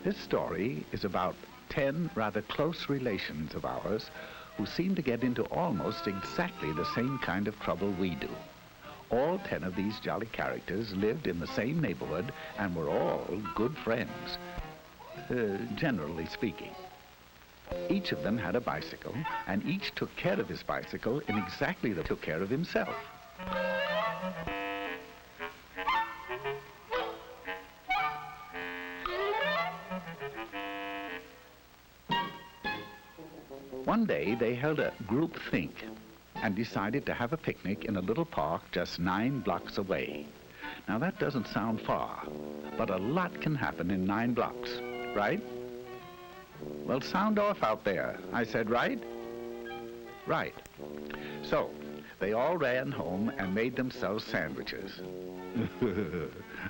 This story is about 10 rather close relations of ours who seem to get into almost exactly the same kind of trouble we do. All 10 of these jolly characters lived in the same neighborhood and were all good friends, generally speaking. Each of them had a bicycle, and each took care of his bicycle in exactly the way he took care of himself. One day they held a group think and decided to have a picnic in a little park just 9 blocks away. Now that doesn't sound far, but a lot can happen in 9 blocks, right? Well, sound off out there. I said right? Right. So, they all ran home and made themselves sandwiches.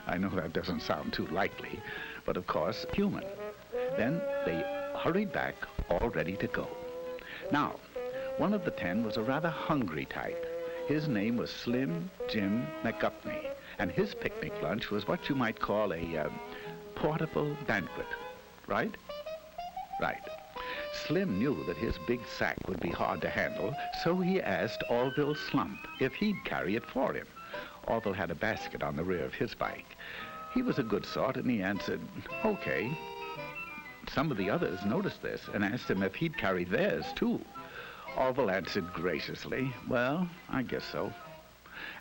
I know that doesn't sound too likely, but of course, human. Then they hurried back, all ready to go. Now, one of the 10 was a rather hungry type. His name was Slim Jim McGupney, and his picnic lunch was what you might call a portable banquet, right? Right. Slim knew that his big sack would be hard to handle, so he asked Orville Slump if he'd carry it for him. Orville had a basket on the rear of his bike. He was a good sort, and he answered, okay. Some of the others noticed this and asked him if he'd carry theirs, too. Orville answered graciously, well, I guess so.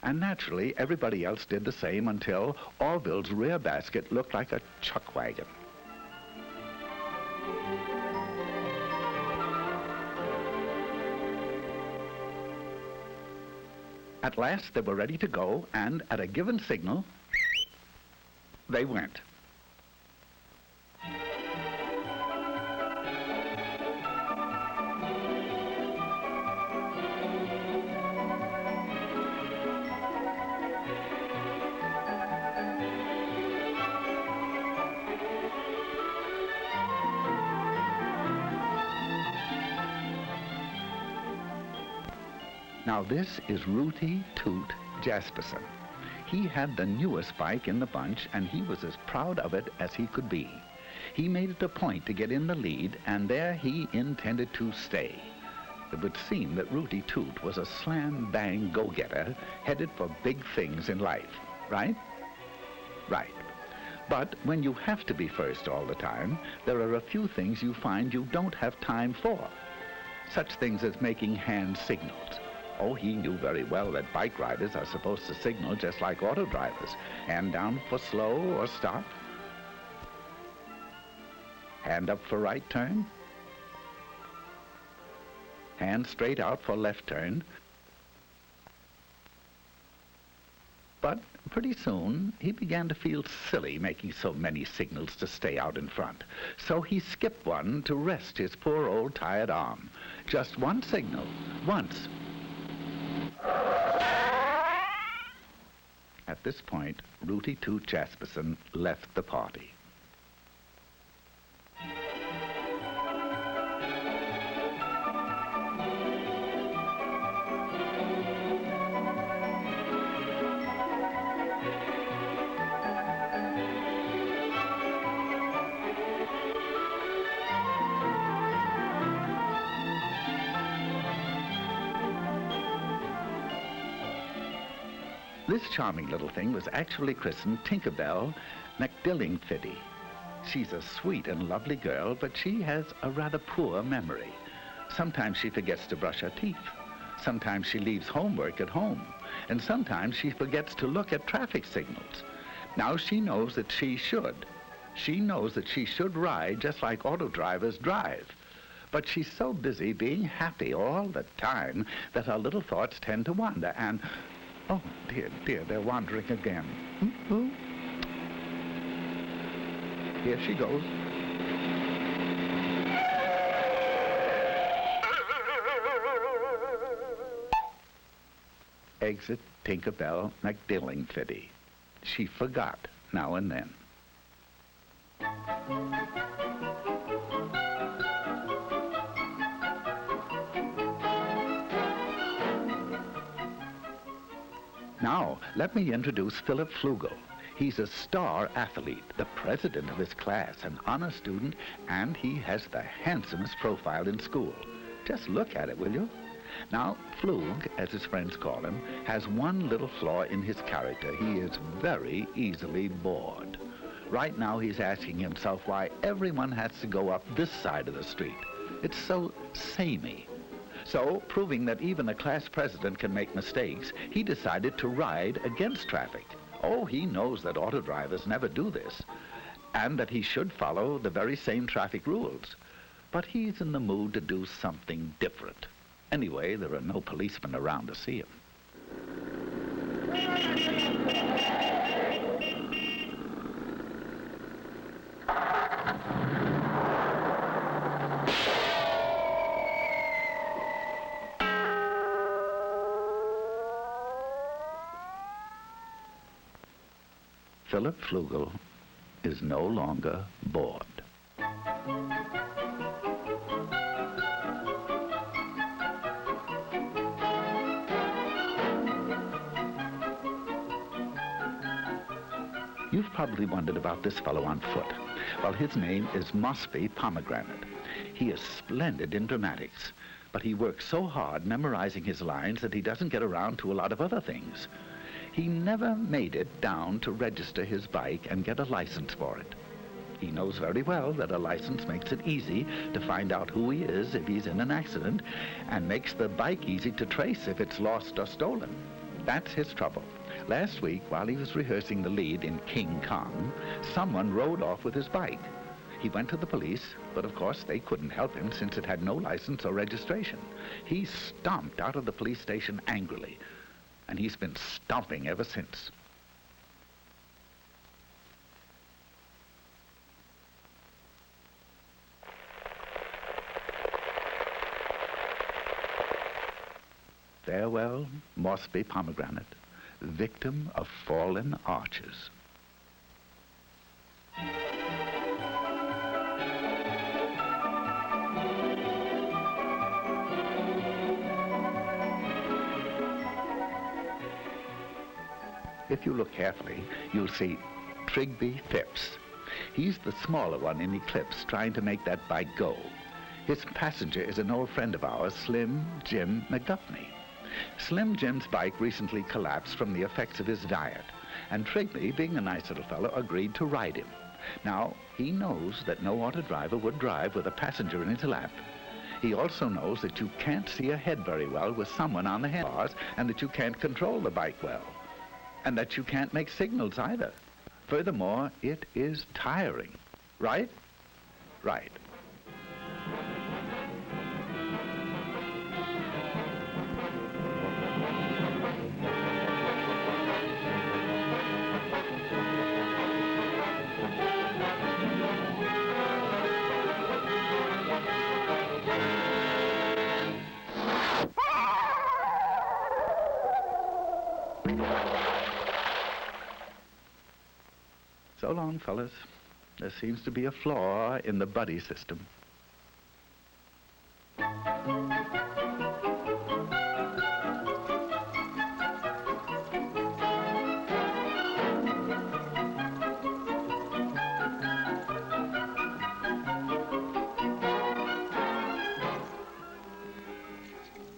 And naturally, everybody else did the same until Orville's rear basket looked like a chuck wagon. At last, they were ready to go, and at a given signal, they went. Now this is Rooty Toot Jasperson. He had the newest bike in the bunch, and he was as proud of it as he could be. He made it a point to get in the lead, and there he intended to stay. It would seem that Rooty Toot was a slam-bang go-getter headed for big things in life, right? Right. But when you have to be first all the time, there are a few things you find you don't have time for. Such things as making hand signals. Oh, he knew very well that bike riders are supposed to signal just like auto drivers. Hand down for slow or stop. Hand up for right turn. Hand straight out for left turn. But pretty soon, he began to feel silly making so many signals to stay out in front. So he skipped one to rest his poor old tired arm. Just one signal, once. At this point, Rooty Toot Jasperson left the party. This charming little thing was actually christened Tinkerbell McDillingfiddy. She's a sweet and lovely girl, but she has a rather poor memory. Sometimes she forgets to brush her teeth. Sometimes she leaves homework at home. And sometimes she forgets to look at traffic signals. Now she knows that she should. She knows that she should ride just like auto drivers drive. But she's so busy being happy all the time that her little thoughts tend to wander and... Oh, dear, dear, they're wandering again. Mm-hmm. Here she goes. Exit Tinkerbell McDillingfiddy. She forgot now and then. Now, let me introduce Philip Flugel. He's a star athlete, the president of his class, an honor student, and he has the handsomest profile in school. Just look at it, will you? Now, Flug, as his friends call him, has one little flaw in his character. He is very easily bored. Right now, he's asking himself why everyone has to go up this side of the street. It's so samey. So, proving that even a class president can make mistakes, he decided to ride against traffic. Oh, he knows that auto drivers never do this, and that he should follow the very same traffic rules. But he's in the mood to do something different. Anyway, there are no policemen around to see him. Philip Flugel is no longer bored. You've probably wondered about this fellow on foot. Well, his name is Mosby Pomegranate. He is splendid in dramatics, but he works so hard memorizing his lines that he doesn't get around to a lot of other things. He never made it down to register his bike and get a license for it. He knows very well that a license makes it easy to find out who he is if he's in an accident, and makes the bike easy to trace if it's lost or stolen. That's his trouble. Last week, while he was rehearsing the lead in King Kong, someone rode off with his bike. He went to the police, but of course they couldn't help him since it had no license or registration. He stomped out of the police station angrily, and he's been stomping ever since. Farewell, Mosby Pomegranate, victim of fallen arches. If you look carefully, you'll see Trigby Phipps. He's the smaller one in Eclipse, trying to make that bike go. His passenger is an old friend of ours, Slim Jim McGuffney. Slim Jim's bike recently collapsed from the effects of his diet, and Trigby, being a nice little fellow, agreed to ride him. Now, he knows that no auto driver would drive with a passenger in his lap. He also knows that you can't see ahead very well with someone on the handlebars, and that you can't control the bike well, and that you can't make signals either. Furthermore, it is tiring. Right? Right. So long, fellas. There seems to be a flaw in the buddy system.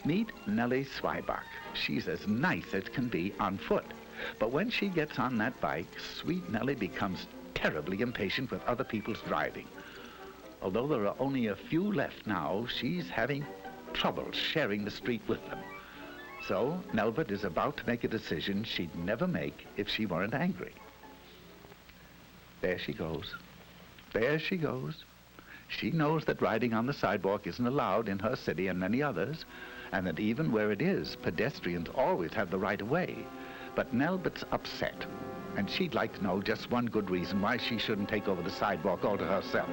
Meet Nellie Zweiback. She's as nice as can be on foot. But when she gets on that bike, sweet Nellie becomes terribly impatient with other people's driving. Although there are only a few left now, she's having trouble sharing the street with them. So Nelbert is about to make a decision she'd never make if she weren't angry. There she goes. There she goes. She knows that riding on the sidewalk isn't allowed in her city and many others, and that even where it is, pedestrians always have the right of way. But Nelbert's upset, and she'd like to know just one good reason why she shouldn't take over the sidewalk all to herself.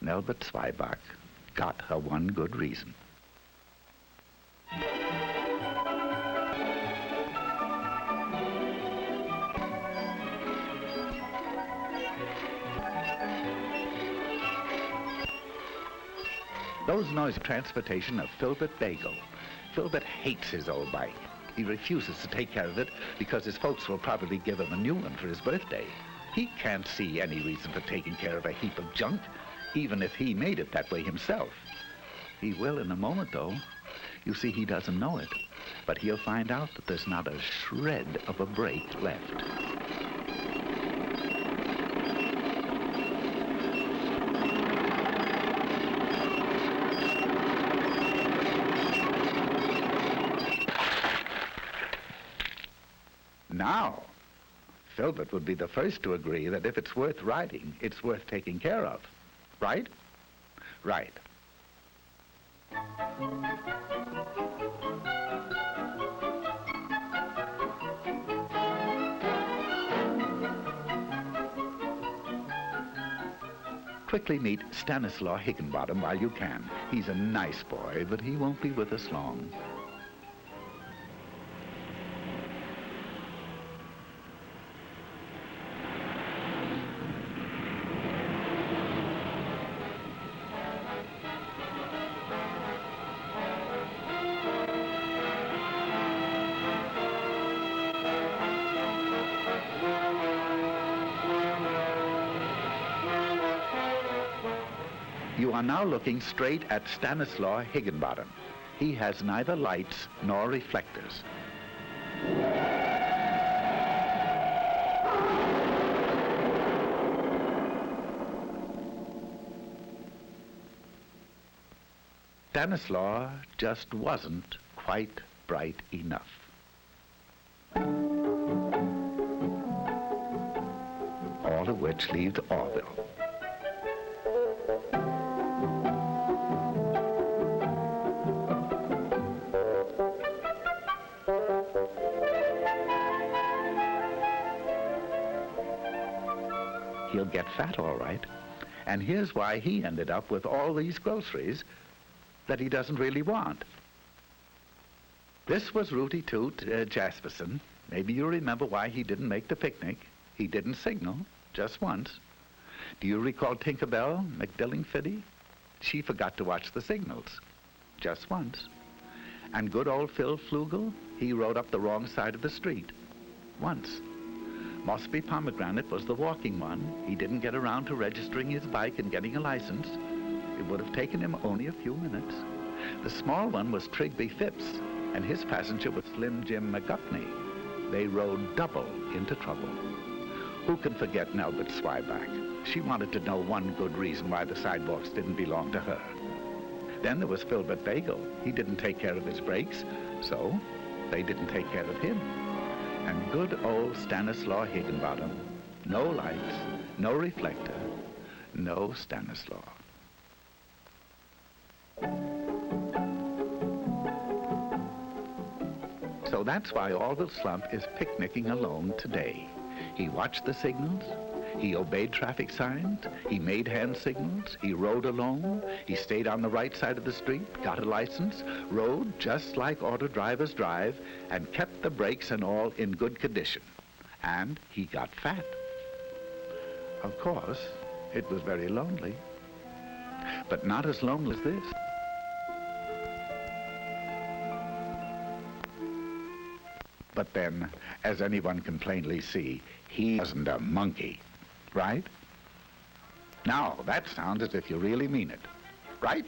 Nelbert Zweiback got her one good reason. Those noise transportation of Filbert Bagel. Filbert hates his old bike. He refuses to take care of it because his folks will probably give him a new one for his birthday. He can't see any reason for taking care of a heap of junk, even if he made it that way himself. He will in a moment, though. You see, he doesn't know it, but he'll find out that there's not a shred of a brake left. Now, Filbert would be the first to agree that if it's worth riding, it's worth taking care of. Right? Right. Quickly meet Stanislaw Higginbottom while you can. He's a nice boy, but he won't be with us long. You are now looking straight at Stanislaw Higginbottom. He has neither lights nor reflectors. Stanislaw just wasn't quite bright enough. All of which leaves Orville. He'll get fat, all right. And here's why he ended up with all these groceries that he doesn't really want. This was Rooty Toot Jasperson. Maybe you remember why he didn't make the picnic. He didn't signal, just once. Do you recall Tinkerbell McDillingfiddy? She forgot to watch the signals, just once. And good old Phil Flugel, he rode up the wrong side of the street, once. Mossby Pomegranate was the walking one. He didn't get around to registering his bike and getting a license. It would have taken him only a few minutes. The small one was Trigby Phipps, and his passenger was Slim Jim McGuffney. They rode double into trouble. Who can forget Nelbert Swyback? She wanted to know one good reason why the sidewalks didn't belong to her. Then there was Filbert Bagel. He didn't take care of his brakes, so they didn't take care of him. And good old Stanislaw Higginbottom. No lights, no reflector, no Stanislaw. So that's why Orville Slump is picnicking alone today. He watched the signals, he obeyed traffic signs, he made hand signals, he rode alone, he stayed on the right side of the street, got a license, rode just like auto drivers drive, and kept the brakes and all in good condition. And he got fat. Of course, it was very lonely, but not as lonely as this. But then, as anyone can plainly see, he wasn't a monkey, right? Now, that sounds as if you really mean it, right?